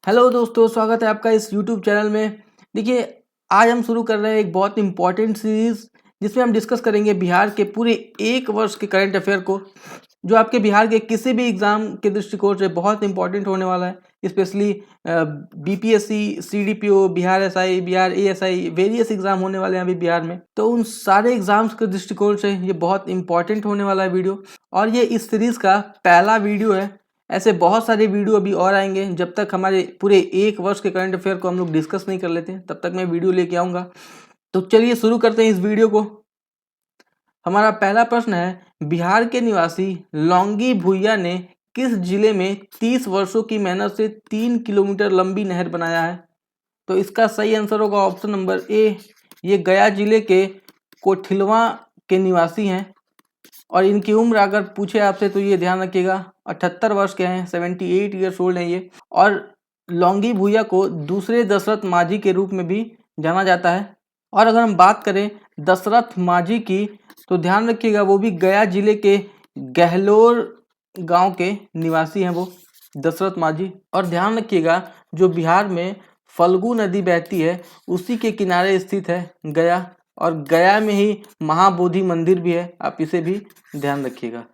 Hello दोस्तों, स्वागत है आपका इस यूट्यूब चैनल में। देखिए, आज हम शुरू कर रहे हैं एक बहुत इंपॉर्टेंट सीरीज़ जिसमें हम डिस्कस करेंगे बिहार के पूरे एक वर्ष के करंट अफेयर को, जो आपके बिहार के किसी भी एग्ज़ाम के दृष्टिकोण से बहुत इंपॉर्टेंट होने वाला है। Specially BPSC, CDPO, Bihar SI, Bihar ASI, various exam होने वाले हैं अभी बिहार में। तो उन सारे एग्ज़ाम्स के दृष्टिकोण से ये बहुत इंपॉर्टेंट होने वाला है वीडियो, और ये इस सीरीज़ का पहला वीडियो है। ऐसे बहुत सारे वीडियो अभी और आएंगे। जब तक हमारे पूरे एक वर्ष के करंट अफेयर को हम लोग डिस्कस नहीं कर लेते तब तक मैं वीडियो लेके आऊँगा। तो चलिए शुरू करते हैं इस वीडियो को। हमारा पहला प्रश्न है, बिहार के निवासी लौंगी भुइया ने किस जिले में 30 वर्षों की मेहनत से 3 किलोमीटर लंबी नहर बनाया है? तो इसका सही आंसर होगा ऑप्शन नंबर ए। ये गया जिले के कोठिलवा के निवासी हैं, और इनकी उम्र अगर पूछे आपसे तो ये ध्यान रखिएगा 78 वर्ष के हैं, 78 ईयर्स ओल्ड हैं ये। और लौंगी भुइया को दूसरे दशरथ माझी के रूप में भी जाना जाता है। और अगर हम बात करें दशरथ माझी की, तो ध्यान रखिएगा वो भी गया जिले के गहलोर गांव के निवासी हैं वो दशरथ माझी। और ध्यान रखिएगा जो बिहार में फल्गु नदी बहती है उसी के किनारे स्थित है गया, और गया में ही महाबोधि मंदिर भी है, आप इसे भी ध्यान रखिएगा।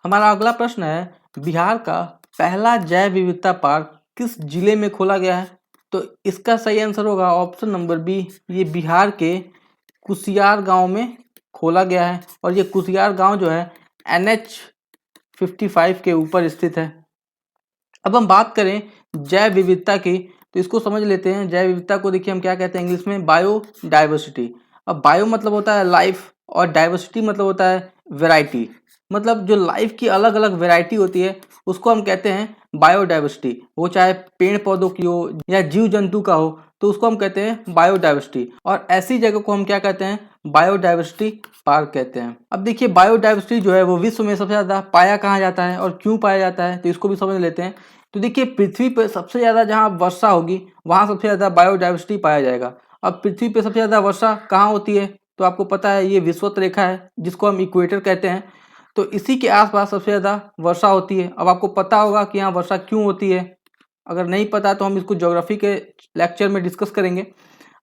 हमारा अगला प्रश्न है, बिहार का पहला जैव विविधता पार्क किस जिले में खोला गया है? तो इसका सही आंसर होगा ऑप्शन नंबर बी। ये बिहार के कुसियार गांव में खोला गया है, और ये कुसियार गांव जो है NH 55 के ऊपर स्थित है। अब हम बात करें जैव विविधता की, तो इसको समझ लेते हैं। जैव विविधता को देखिए हम क्या कहते हैं इंग्लिश में, बायोडाइवर्सिटी। अब बायो मतलब होता है लाइफ, और डाइवर्सिटी मतलब होता है वैरायटी। मतलब जो लाइफ की अलग अलग वैरायटी होती है उसको हम कहते हैं बायोडाइवर्सिटी। वो चाहे पेड़ पौधों की हो या जीव जंतु का हो, तो उसको हम कहते हैं बायोडाइवर्सिटी। और ऐसी जगह को हम क्या कहते हैं, बायोडाइवर्सिटी पार्क कहते हैं। अब देखिए बायोडाइवर्सिटी जो है वो विश्व में सबसे ज़्यादा पाया कहाँ जाता है और क्यों पाया जाता है, तो इसको भी समझ लेते हैं। तो देखिए पृथ्वी पर सबसे ज़्यादा जहाँ वर्षा होगी वहाँ सबसे ज़्यादा बायोडाइवर्सिटी पाया जाएगा। अब पृथ्वी पे सबसे ज़्यादा वर्षा कहाँ होती है, तो आपको पता है ये विषुवत रेखा है जिसको हम इक्वेटर कहते हैं। तो इसी के आसपास सबसे ज़्यादा वर्षा होती है। अब आपको पता होगा कि यहाँ वर्षा क्यों होती है। अगर नहीं पता तो हम इसको ज्योग्राफी के लेक्चर में डिस्कस करेंगे।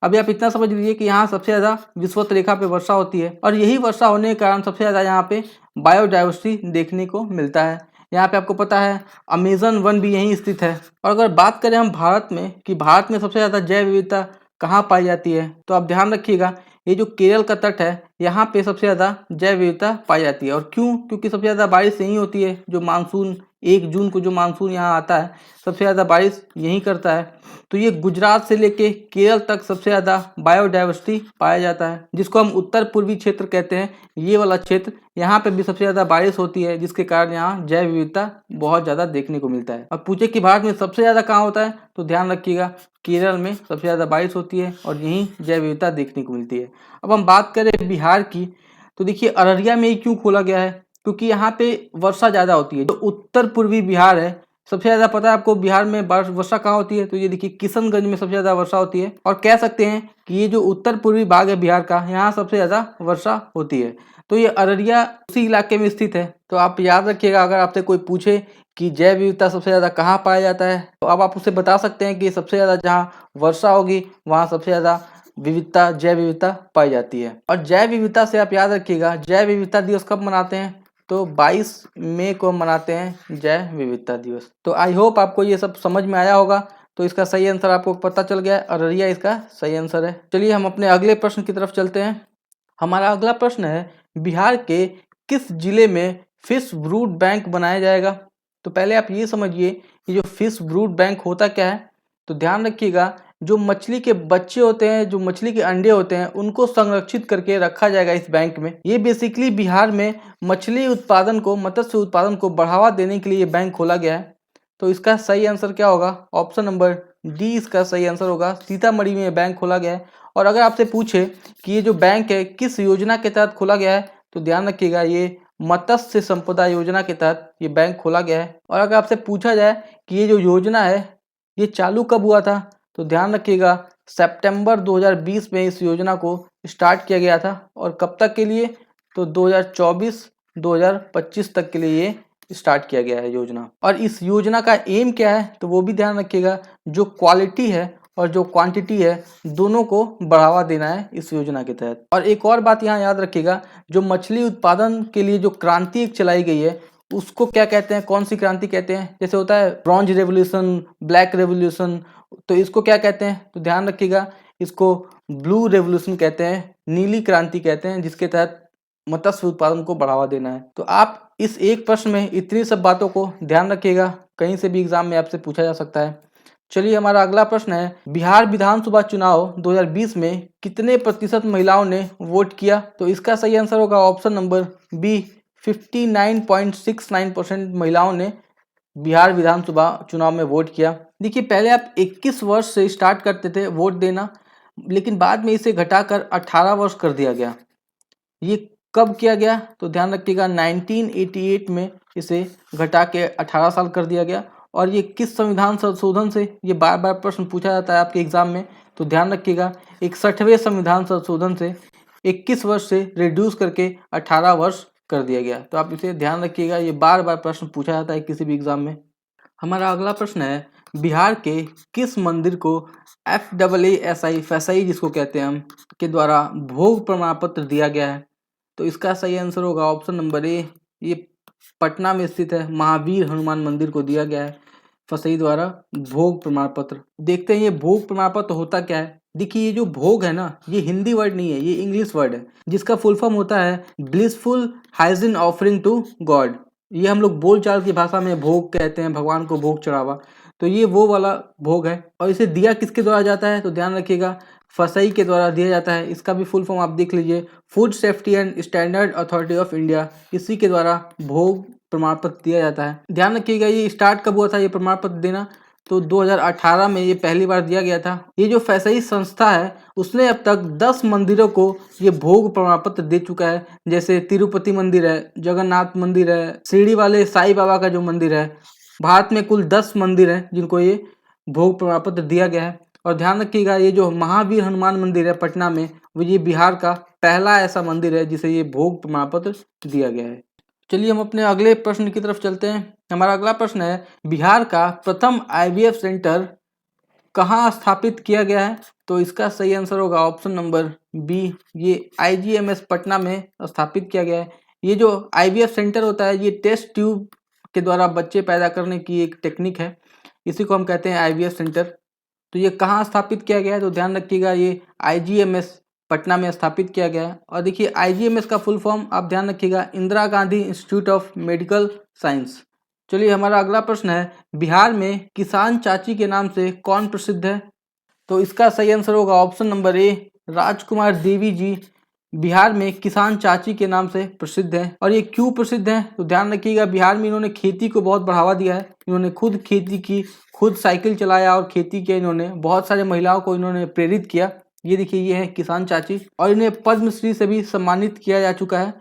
अभी आप इतना समझ लीजिए कि यहाँ सबसे ज़्यादा विषुवत रेखा पे वर्षा होती है, और यही वर्षा होने के कारण सबसे ज़्यादा यहाँ पे बायोडाइवर्सिटी देखने को मिलता है। यहाँ पे आपको पता है अमेजन वन भी यहीं स्थित है। और अगर बात करें हम भारत में कि भारत में सबसे ज़्यादा जैव विविधता कहाँ पाई जाती है, तो आप ध्यान रखिएगा ये जो केरल का तट है यहाँ पे सबसे ज़्यादा जैव विविधता पाई जाती है। और क्यों? क्योंकि सबसे ज़्यादा बारिश यहीं होती है। जो मानसून 1 जून को जो मानसून यहाँ आता है सबसे ज़्यादा बारिश यहीं करता है। तो ये गुजरात से लेके केरल तक सबसे ज़्यादा बायोडाइवर्सिटी पाया जाता है, जिसको हम उत्तर पूर्वी क्षेत्र कहते हैं। ये वाला क्षेत्र, यहाँ पे भी सबसे ज़्यादा बारिश होती है, जिसके कारण यहाँ जैव विविधता बहुत ज़्यादा देखने को मिलता है। अब पूछे कि भारत में सबसे ज़्यादा कहाँ होता है, तो ध्यान रखिएगा केरल में सबसे ज़्यादा बारिश होती है और यहीं जैव विविधता देखने को मिलती है। अब हम बात करें बिहार की, तो देखिए अररिया में ही क्यों खोला गया है, क्योंकि यहाँ पे वर्षा ज़्यादा होती है। जो उत्तर पूर्वी बिहार है सबसे ज़्यादा पता है आपको बिहार में वर्षा कहाँ होती है, तो ये देखिए किशनगंज में सबसे ज़्यादा वर्षा होती है। और कह सकते हैं कि ये जो उत्तर पूर्वी भाग है बिहार का, यहाँ सबसे ज़्यादा वर्षा होती है। तो ये अररिया उसी इलाके में स्थित है। तो आप याद रखिएगा, अगर आपसे कोई पूछे कि जैव विविधता सबसे ज़्यादा कहाँ पाया जाता है, तो अब आप उसे बता सकते हैं कि सबसे ज़्यादा जहाँ वर्षा होगी वहाँ सबसे ज़्यादा विविधता, जैव विविधता पाई जाती है। और जैव विविधता से आप याद रखिएगा जैव विविधता दिवस कब मनाते हैं, तो 22 मई को मनाते हैं जैव विविधता दिवस। तो आई होप आपको ये सब समझ में आया होगा। तो इसका सही आंसर आपको पता चल गया है, अररिया इसका सही आंसर है। चलिए हम अपने अगले प्रश्न की तरफ चलते हैं। हमारा अगला प्रश्न है, बिहार के किस जिले में फिश ब्रूड बैंक बनाया जाएगा? तो पहले आप ये समझिए कि जो फिश ब्रूड बैंक होता क्या है। तो ध्यान रखिएगा जो मछली के बच्चे होते हैं, जो मछली के अंडे होते हैं, उनको संरक्षित करके रखा जाएगा इस बैंक में। ये बेसिकली बिहार में मछली उत्पादन को, मत्स्य उत्पादन को बढ़ावा देने के लिए ये बैंक खोला गया है। तो इसका सही आंसर क्या होगा? ऑप्शन नंबर डी इसका सही आंसर होगा। सीतामढ़ी में बैंक खोला गया है। और अगर आपसे पूछे कि ये जो बैंक है किस योजना के तहत खोला गया है, तो ध्यान रखिएगा ये मत्स्य संपदा योजना के तहत ये बैंक खोला गया है। और अगर आपसे पूछा जाए कि ये जो योजना है ये चालू कब हुआ था, तो ध्यान रखिएगा सितंबर 2020 में इस योजना को स्टार्ट किया गया था। और कब तक के लिए, तो 2024-2025 तक के लिए ये स्टार्ट किया गया है योजना। और इस योजना का एम क्या है तो वो भी ध्यान रखिएगा, जो क्वालिटी है और जो क्वांटिटी है दोनों को बढ़ावा देना है इस योजना के तहत। और एक और बात यहाँ याद रखिएगा, जो मछली उत्पादन के लिए जो क्रांति एक चलाई गई है उसको क्या कहते हैं, कौन सी क्रांति कहते हैं? जैसे होता है ब्रॉन्ज रेवोल्यूशन, ब्लैक रेवोल्यूशन, तो इसको क्या कहते हैं? तो ध्यान रखिएगा, इसको ब्लू रेवोल्यूशन कहते हैं, नीली क्रांति कहते हैं, जिसके तहत मत्स्य उत्पादन को बढ़ावा देना है। तो आप इस एक प्रश्न में इतनी सब बातों को ध्यान रखिएगा, कहीं से भी एग्जाम में आपसे पूछा जा सकता है। चलिए हमारा अगला प्रश्न है, बिहार विधानसभा चुनाव 2020 में कितने प्रतिशत महिलाओं ने वोट किया? तो इसका सही आंसर होगा ऑप्शन नंबर बी, 59.69% महिलाओं ने बिहार विधानसभा चुनाव में वोट किया। देखिए पहले आप 21 वर्ष से स्टार्ट करते थे वोट देना, लेकिन बाद में इसे घटाकर 18 वर्ष कर दिया गया। ये कब किया गया? तो ध्यान रखिएगा 1988 में इसे घटा के 18 साल कर दिया गया। और ये किस संविधान संशोधन से, ये बार बार प्रश्न पूछा जाता है आपके एग्जाम में, तो ध्यान रखिएगा 61वें संविधान संशोधन से 21 वर्ष से रिड्यूस करके 18 वर्ष कर दिया गया। तो आप इसे ध्यान रखिएगा, ये बार बार प्रश्न पूछा जाता है किसी भी एग्जाम में। हमारा अगला प्रश्न है, बिहार के किस मंदिर को FAASI फैसाई जिसको कहते हैं हम के द्वारा भोग प्रमाण पत्र दिया गया है? तो इसका सही आंसर होगा ऑप्शन नंबर ए, ये पटना में स्थित है महावीर हनुमान मंदिर को दिया गया है फसई द्वारा भोग प्रमाण पत्र। देखते हैं ये भोग प्रमाण पत्र होता क्या है। देखिए ये जो भोग है ना, ये हिंदी वर्ड नहीं है, ये इंग्लिश वर्ड है, जिसका फुल फॉर्म होता है blissful hygiene offering to God. ये हम लोग बोलचाल की भाषा में भोग कहते हैं, भगवान को भोग चढ़ावा। तो ये वो वाला भोग है। और इसे दिया किसके द्वारा जाता है? तो ध्यान रखिएगा फसई के द्वारा दिया जाता है। इसका भी फुल फॉर्म आप देख लीजिए, food safety and standard authority of India, इसी के द्वारा भोग प्रमाण पत्र दिया जाता है। ध्यान रखिएगा ये स्टार्ट कब हुआ था ये प्रमाण पत्र देना? तो 2018 में ये पहली बार दिया गया था। ये जो फैसई संस्था है उसने अब तक 10 मंदिरों को ये भोग प्रमाण पत्र दे चुका है, जैसे तिरुपति मंदिर है, जगन्नाथ मंदिर है, शिरडी वाले साईं बाबा का जो मंदिर है। भारत में कुल 10 मंदिर हैं जिनको ये भोग प्रमाण पत्र दिया गया है। और ध्यान रखिएगा ये जो महावीर हनुमान मंदिर है पटना में, वो ये बिहार का पहला ऐसा मंदिर है जिसे ये भोग प्रमाण पत्र दिया गया है। चलिए हम अपने अगले प्रश्न की तरफ चलते हैं। हमारा अगला प्रश्न है, बिहार का प्रथम IVF सेंटर कहाँ स्थापित किया गया है? तो इसका सही आंसर होगा ऑप्शन नंबर बी, ये IGMS पटना में स्थापित किया गया है। ये जो IVF सेंटर होता है ये टेस्ट ट्यूब के द्वारा बच्चे पैदा करने की एक टेक्निक है, इसी को हम कहते हैं IVF सेंटर। तो ये कहाँ स्थापित किया गया है? तो ध्यान रखिएगा ये IGMS पटना में स्थापित किया गया है। और देखिए IGMS का फुल फॉर्म आप ध्यान रखिएगा, Indira Gandhi institute of medical science. चलिए हमारा अगला प्रश्न है, बिहार में किसान चाची के नाम से कौन प्रसिद्ध है? तो इसका सही आंसर होगा ऑप्शन नंबर ए, राजकुमार देवी जी बिहार में किसान चाची के नाम से प्रसिद्ध है। और ये क्यों प्रसिद्ध है? तो ध्यान रखिएगा बिहार में इन्होंने खेती को बहुत बढ़ावा दिया है। इन्होंने खुद खेती की, खुद साइकिल चलाया और खेती किया। इन्होंने बहुत सारे महिलाओं को इन्होंने प्रेरित किया। ये देखिए ये है किसान चाची, और इन्हें पद्मश्री से भी सम्मानित किया जा चुका है।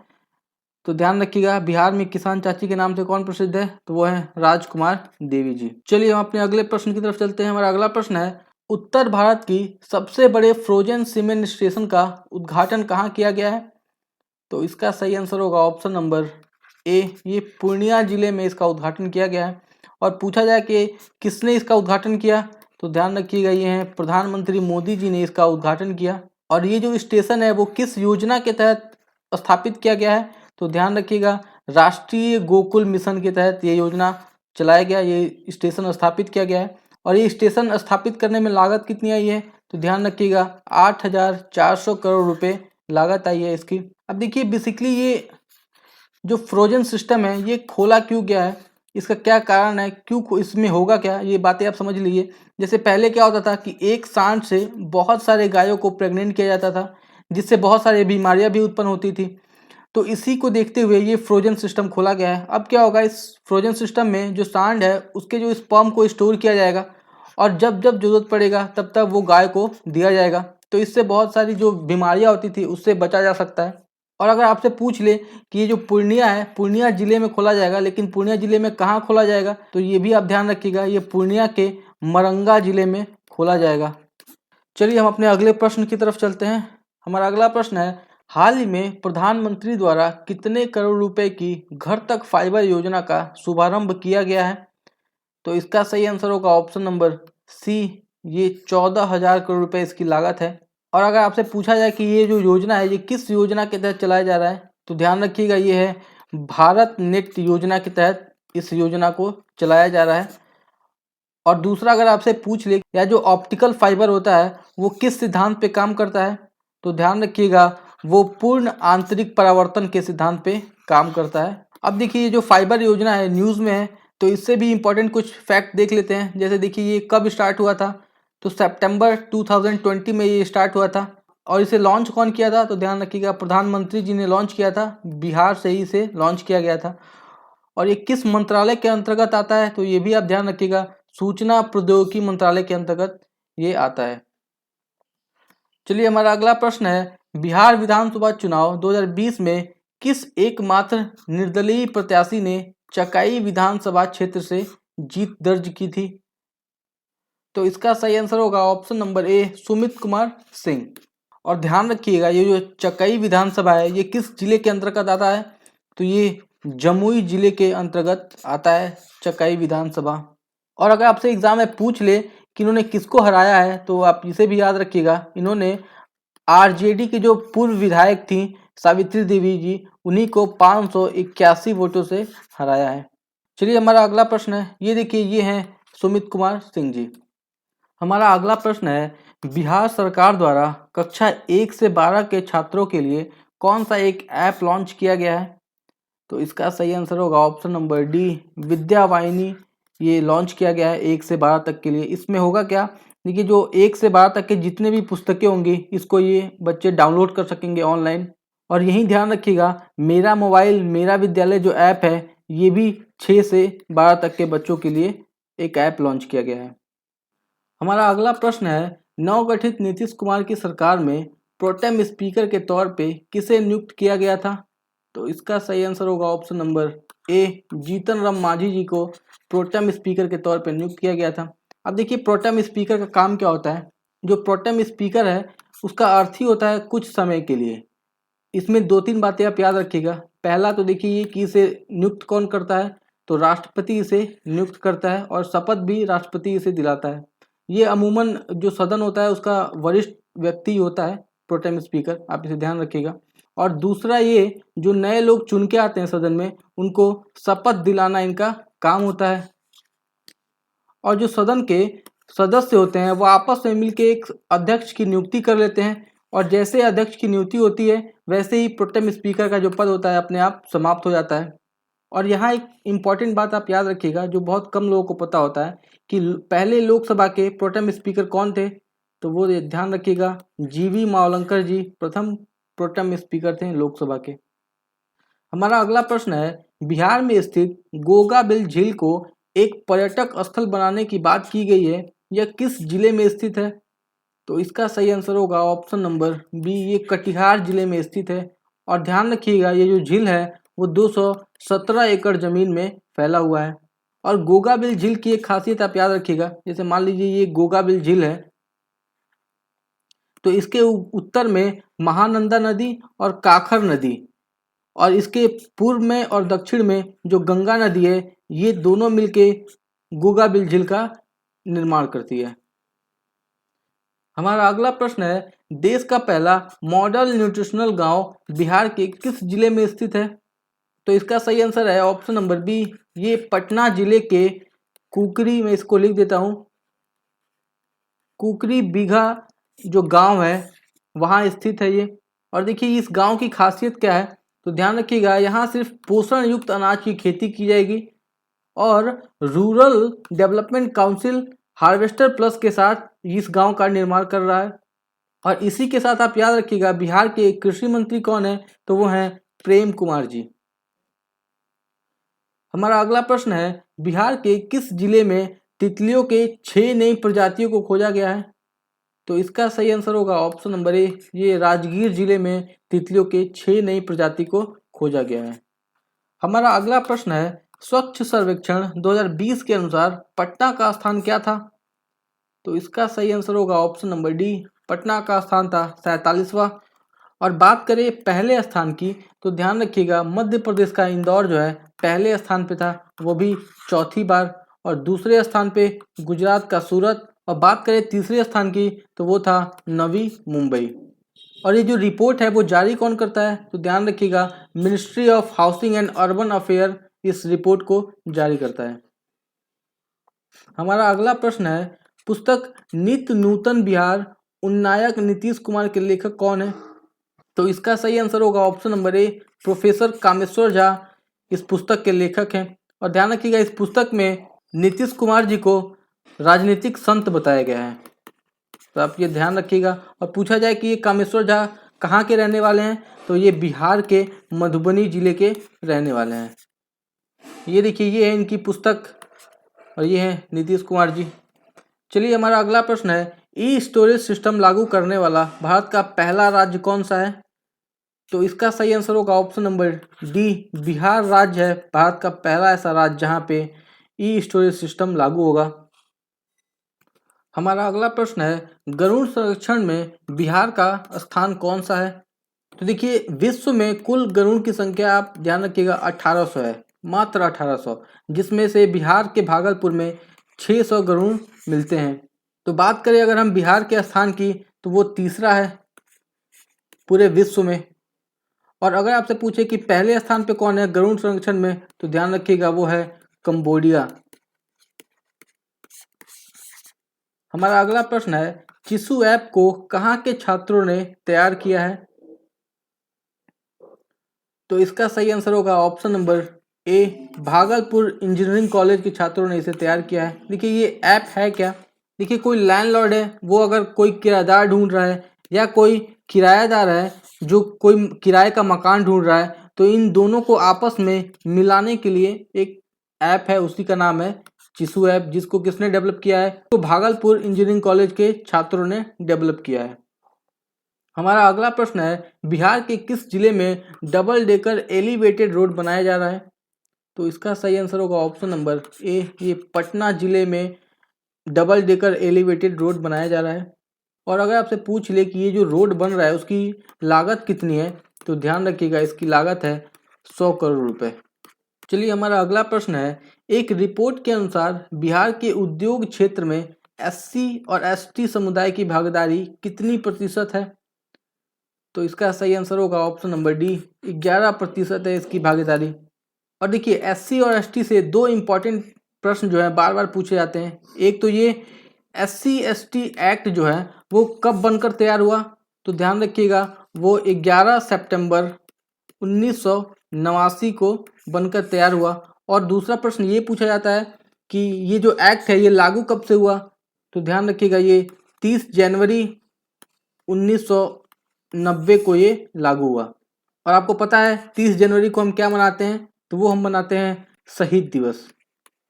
तो ध्यान रखिएगा बिहार में किसान चाची के नाम से कौन प्रसिद्ध है? तो वो है राजकुमार देवी जी। चलिए हम अपने अगले प्रश्न की तरफ चलते हैं। हमारा अगला प्रश्न है, उत्तर भारत की सबसे बड़े फ्रोजन सीमेंट स्टेशन का उद्घाटन कहाँ किया गया है? तो इसका सही आंसर होगा ऑप्शन नंबर ए, ये पूर्णिया जिले में इसका उद्घाटन किया गया है। और पूछा जाए कि किसने इसका उद्घाटन किया, तो ध्यान रखिएगा ये है प्रधानमंत्री मोदी जी ने इसका उद्घाटन किया। और ये जो स्टेशन है वो किस योजना के तहत स्थापित किया गया है? तो ध्यान रखिएगा राष्ट्रीय गोकुल मिशन के तहत ये योजना चलाया गया, ये स्टेशन स्थापित किया गया है। और ये स्टेशन स्थापित करने में लागत कितनी आई है? तो ध्यान रखिएगा 8,400 करोड़ रुपए लागत आई है इसकी। अब देखिए बेसिकली ये जो फ्रोजन सिस्टम है ये खोला क्यों गया है, इसका क्या कारण है, क्यों इसमें होगा क्या, ये बातें आप समझ लीजिए। जैसे पहले क्या होता था कि एक सांड से बहुत सारे गायों को प्रेग्नेंट किया जाता था, जिससे बहुत सारी बीमारियां भी उत्पन्न होती थी। तो इसी को देखते हुए ये फ्रोजन सिस्टम खोला गया है। अब क्या होगा, इस फ्रोजन सिस्टम में जो सांड है उसके जो स्पर्म को स्टोर किया जाएगा, और जब जब जरूरत पड़ेगा तब तब वो गाय को दिया जाएगा। तो इससे बहुत सारी जो बीमारियां होती थी उससे बचा जा सकता है। और अगर आपसे पूछ ले कि ये जो पूर्णिया है, पूर्णिया जिले में खोला जाएगा, लेकिन पूर्णिया जिले में कहाँ खोला जाएगा, तो ये भी आप ध्यान रखिएगा, ये पूर्णिया के मरंगा जिले में खोला जाएगा। चलिए हम अपने अगले प्रश्न की तरफ चलते हैं। हमारा अगला प्रश्न है, हाल ही में प्रधानमंत्री द्वारा कितने करोड़ रुपए की घर तक फाइबर योजना का शुभारंभ किया गया है? तो इसका सही आंसर होगा ऑप्शन नंबर सी, ये 14,000 करोड़ रुपए इसकी लागत है। और अगर आपसे पूछा जाए कि ये जो योजना है ये किस योजना के तहत चलाया जा रहा है, तो ध्यान रखिएगा ये है भारत नेट योजना के तहत इस योजना को चलाया जा रहा है। और दूसरा अगर आपसे पूछ ले या जो ऑप्टिकल फाइबर होता है वो किस सिद्धांत पे काम करता है, तो ध्यान रखिएगा वो पूर्ण आंतरिक परावर्तन के सिद्धांत पे काम करता है। अब देखिए ये जो फाइबर योजना है न्यूज़ में है, तो इससे भी इम्पोर्टेंट कुछ फैक्ट देख लेते हैं। जैसे देखिए ये कब स्टार्ट हुआ था, तो सितंबर 2020 में ये स्टार्ट हुआ था। और इसे लॉन्च कौन किया था, तो ध्यान रखिएगा प्रधानमंत्री जी ने लॉन्च किया था, बिहार से ही इसे लॉन्च किया गया था। और ये किस मंत्रालय के अंतर्गत आता है, तो ये भी आप ध्यान रखिएगा सूचना प्रौद्योगिकी मंत्रालय के अंतर्गत ये आता है। चलिए हमारा अगला प्रश्न है, बिहार विधानसभा चुनाव 2020 में किस एकमात्र निर्दलीय प्रत्याशी ने चकाई विधानसभा क्षेत्र से जीत दर्ज की थी? तो इसका सही आंसर होगा ऑप्शन नंबर ए, सुमित कुमार सिंह। और ध्यान रखिएगा ये जो चकाई विधानसभा है ये किस जिले के अंतर्गत आता है, तो ये जमुई जिले के अंतर्गत आता है चकाई विधानसभा। और अगर आपसे एग्जाम में पूछ ले कि इन्होंने किसको हराया है, तो आप इसे भी याद रखिएगा, इन्होंने आरजेडी की जो पूर्व विधायक थी सावित्री देवी जी, उन्हीं को 581 वोटों से हराया है। चलिए हमारा अगला प्रश्न है, ये देखिए ये हैं सुमित कुमार सिंह जी। हमारा अगला प्रश्न है, बिहार सरकार द्वारा कक्षा 1 से 12 के छात्रों के लिए कौन सा एक ऐप लॉन्च किया गया है? तो इसका सही आंसर होगा ऑप्शन नंबर डी, विद्या वाहिनी। ये लॉन्च किया गया है 1 से 12 तक के लिए। इसमें होगा क्या, देखिए जो 1 से 12 तक के जितने भी पुस्तकें होंगी इसको ये बच्चे डाउनलोड कर सकेंगे ऑनलाइन। और यही ध्यान रखिएगा मेरा मोबाइल मेरा विद्यालय जो ऐप है ये भी 6 से 12 तक के बच्चों के लिए एक ऐप लॉन्च किया गया है। हमारा अगला प्रश्न है, नवगठित नीतीश कुमार की सरकार में प्रोटेम स्पीकर के तौर पे किसे नियुक्त किया गया था? तो इसका सही आंसर होगा option number A, Jitan Ram Manjhi ji को प्रोटेम स्पीकर के तौर पे नियुक्त किया गया था। अब देखिए प्रोटेम स्पीकर का काम क्या होता है, जो प्रोटेम स्पीकर है उसका अर्थ ही होता है कुछ समय के लिए। इसमें 2-3 बातें आप याद रखिएगा। पहला तो देखिए ये कि इसे नियुक्त कौन करता है, तो राष्ट्रपति इसे नियुक्त करता है और शपथ भी राष्ट्रपति इसे दिलाता है। ये अमूमन जो सदन होता है उसका वरिष्ठ व्यक्ति होता है प्रोटेम स्पीकर, आप इसे ध्यान रखिएगा। और दूसरा ये जो नए लोग चुन के आते हैं सदन में उनको शपथ दिलाना इनका काम होता है। और जो सदन के सदस्य होते हैं वो आपस में मिलकर एक अध्यक्ष की नियुक्ति कर लेते हैं, और जैसे अध्यक्ष की नियुक्ति होती है वैसे ही प्रोटेम स्पीकर का जो पद होता है अपने आप समाप्त हो जाता है। और यहाँ एक इम्पॉर्टेंट बात आप याद रखिएगा जो बहुत कम लोगों को पता होता है कि पहले लोकसभा के प्रोटेम स्पीकर कौन थे, तो वो ध्यान रखिएगा जीवी मावलंकर जी प्रथम प्रोटेम स्पीकर थे लोकसभा के। हमारा अगला प्रश्न है, बिहार में स्थित गोगाबिल झील को एक पर्यटक स्थल बनाने की बात की गई है, यह किस जिले में स्थित है? तो इसका सही आंसर होगा ऑप्शन नंबर बी, ये कटिहार जिले में स्थित है। और ध्यान रखिएगा ये जो झील है वो 217 एकड़ जमीन में फैला हुआ है। और गोगाबिल झील की एक खासियत आप याद रखिएगा, जैसे मान लीजिए ये गोगाबिल झील है तो इसके उत्तर में महानंदा नदी और काखर नदी, और इसके पूर्व में और दक्षिण में जो गंगा नदी है ये दोनों मिलके गोगाबिल झील का निर्माण करती है। हमारा अगला प्रश्न है, देश का पहला मॉडल न्यूट्रिशनल गांव बिहार के किस जिले में स्थित है? तो इसका सही आंसर है ऑप्शन नंबर बी, ये पटना जिले के कुकरी, में इसको लिख देता हूं, कुकरी बीघा जो गांव है वहां स्थित है ये। और देखिए इस गांव की खासियत क्या है, तो ध्यान रखिएगा यहाँ सिर्फ पोषण युक्त अनाज की खेती की जाएगी और rural development council harvester plus के साथ इस गांव का निर्माण कर रहा है। और इसी के साथ आप याद रखिएगा बिहार के कृषि मंत्री कौन है, तो वो हैं प्रेम कुमार जी। हमारा अगला प्रश्न है, बिहार के किस जिले में तितलियों के 6 नई प्रजातियों को खोजा गया है? तो इसका सही आंसर होगा ऑप्शन नंबर ए, ये राजगीर जिले में तितलियों के 6 नई प्रजाति को खोजा गया है। हमारा अगला प्रश्न है, स्वच्छ सर्वेक्षण 2020 के अनुसार पटना का स्थान क्या था? तो इसका सही आंसर होगा ऑप्शन नंबर डी, पटना का स्थान था 47वां। और बात करें पहले स्थान की तो ध्यान रखिएगा मध्य प्रदेश का इंदौर जो है पहले स्थान पे था, वो भी चौथी बार। और दूसरे स्थान पे गुजरात का सूरत। और बात करें तीसरे स्थान की तो वो था नवी मुंबई। और ये जो रिपोर्ट है वो जारी कौन करता है तो ध्यान रखिएगा ministry of housing and urban affair इस रिपोर्ट को जारी करता है। हमारा अगला प्रश्न है पुस्तक नित्य नूतन बिहार उन्नायक नीतीश कुमार के लेखक कौन है? तो इसका सही आंसर होगा ऑप्शन नंबर ए, प्रोफेसर कामेश्वर झा इस पुस्तक के लेखक हैं। और ध्यान रखिएगा इस पुस्तक में नीतीश कुमार जी को राजनीतिक संत बताया गया है, तो आप ये ध्यान रखिएगा। और पूछा जाए कि ये कामेश्वर झा कहाँ के रहने वाले हैं तो ये बिहार के मधुबनी जिले के रहने वाले हैं। ये देखिए ये है इनकी पुस्तक और ये है नीतीश कुमार जी। चलिए हमारा अगला प्रश्न है ई स्टोरेज सिस्टम लागू करने वाला भारत का पहला राज्य कौन सा है? तो इसका सही आंसर होगा ऑप्शन नंबर डी, बिहार राज्य है भारत का पहला ऐसा राज्य जहां पे ई स्टोरेज सिस्टम लागू होगा। हमारा अगला प्रश्न है गरुड़ संरक्षण में बिहार का स्थान कौन सा है? तो देखिए विश्व में कुल गरुड़ की संख्या आप ध्यान रखिएगा 1800 है, मात्र 1800, जिसमें से बिहार के भागलपुर में 600 गरुड़ मिलते हैं। तो बात करें अगर हम बिहार के स्थान की तो वो तीसरा है पूरे विश्व में। और अगर आपसे पूछे कि पहले स्थान पे कौन है गरुड़ संरक्षण में तो ध्यान रखिएगा वो है कंबोडिया। हमारा अगला प्रश्न है चिसु ऐप को कहाँ के छात्रों ने तैयार किया है? तो इसका सही आंसर होगा ऑप्शन नंबर ए, भागलपुर इंजीनियरिंग कॉलेज के छात्रों ने इसे तैयार किया है। देखिए ये ऐप है क्या? देखिए कोई लैंडलॉर्ड है वो अगर कोई किराएदार ढूंढ रहा है या कोई किराएदार है जो कोई किराए का मकान ढूंढ रहा है तो इन दोनों को आपस में मिलाने के लिए एक ऐप है, उसी का नाम है चिसु ऐप, जिसको किसने डेवलप किया है तो भागलपुर इंजीनियरिंग कॉलेज के छात्रों ने डेवलप किया है। हमारा अगला प्रश्न है बिहार के किस जिले में डबल डेकर एलिवेटेड रोड बनाया जा रहा है? तो इसका सही आंसर होगा ऑप्शन नंबर ए, ये पटना जिले में डबल डेकर एलिवेटेड रोड बनाया जा रहा है। और अगर आपसे पूछ ले कि ये जो रोड बन रहा है उसकी लागत कितनी है तो ध्यान रखिएगा इसकी लागत है 100 करोड़ रुपए। चलिए हमारा अगला प्रश्न है एक रिपोर्ट के अनुसार बिहार के उद्योग क्षेत्र में एससी और एसटी समुदाय की भागीदारी कितनी प्रतिशत है? तो इसका सही आंसर होगा ऑप्शन नंबर डी, 11% है इसकी भागीदारी। और देखिए एससी और एसटी से दो इम्पॉर्टेंट प्रश्न जो है बार बार पूछे जाते हैं। एक तो ये एससी एसटी एक्ट जो है वो कब बनकर तैयार हुआ तो ध्यान रखिएगा वो 11 सितंबर 1989 को बनकर तैयार हुआ। और दूसरा प्रश्न ये पूछा जाता है कि ये जो एक्ट है ये लागू कब से हुआ तो ध्यान रखिएगा ये 30 जनवरी 1990 को ये लागू हुआ। और आपको पता है 30 जनवरी को हम क्या मनाते हैं तो वो हम मनाते हैं शहीद दिवस।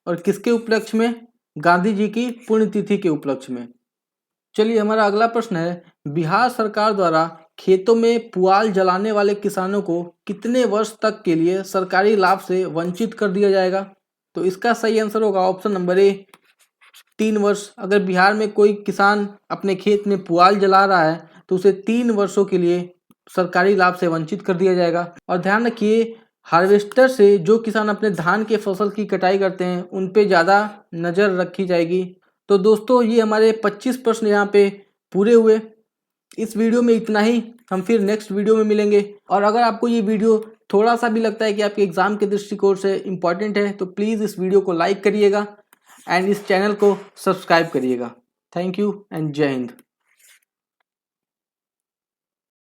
और किसके उपलक्ष्य में? गांधी जी की पुण्यतिथि के उपलक्ष्य में। चलिए हमारा अगला प्रश्न है बिहार सरकार द्वारा खेतों में पुआल जलाने वाले किसानों को कितने वर्ष तक के लिए सरकारी लाभ से वंचित कर दिया जाएगा? तो इसका सही आंसर होगा ऑप्शन नंबर ए, 3 वर्ष। अगर बिहार में कोई किसान अपने खेत में पुआल जला रहा है तो उसे 3 वर्षों के लिए सरकारी लाभ से वंचित कर दिया जाएगा। और ध्यान रखिए हार्वेस्टर से जो किसान अपने धान के फसल की कटाई करते हैं उन पे ज़्यादा नज़र रखी जाएगी। तो दोस्तों ये हमारे 25 प्रश्न यहाँ पे पूरे हुए। इस वीडियो में इतना ही, हम फिर नेक्स्ट वीडियो में मिलेंगे। और अगर आपको ये वीडियो थोड़ा सा भी लगता है कि आपके एग्ज़ाम के दृष्टिकोण से इम्पॉर्टेंट है तो प्लीज़ इस वीडियो को लाइक करिएगा एंड इस चैनल को सब्सक्राइब करिएगा। थैंक यू एंड जय हिंद।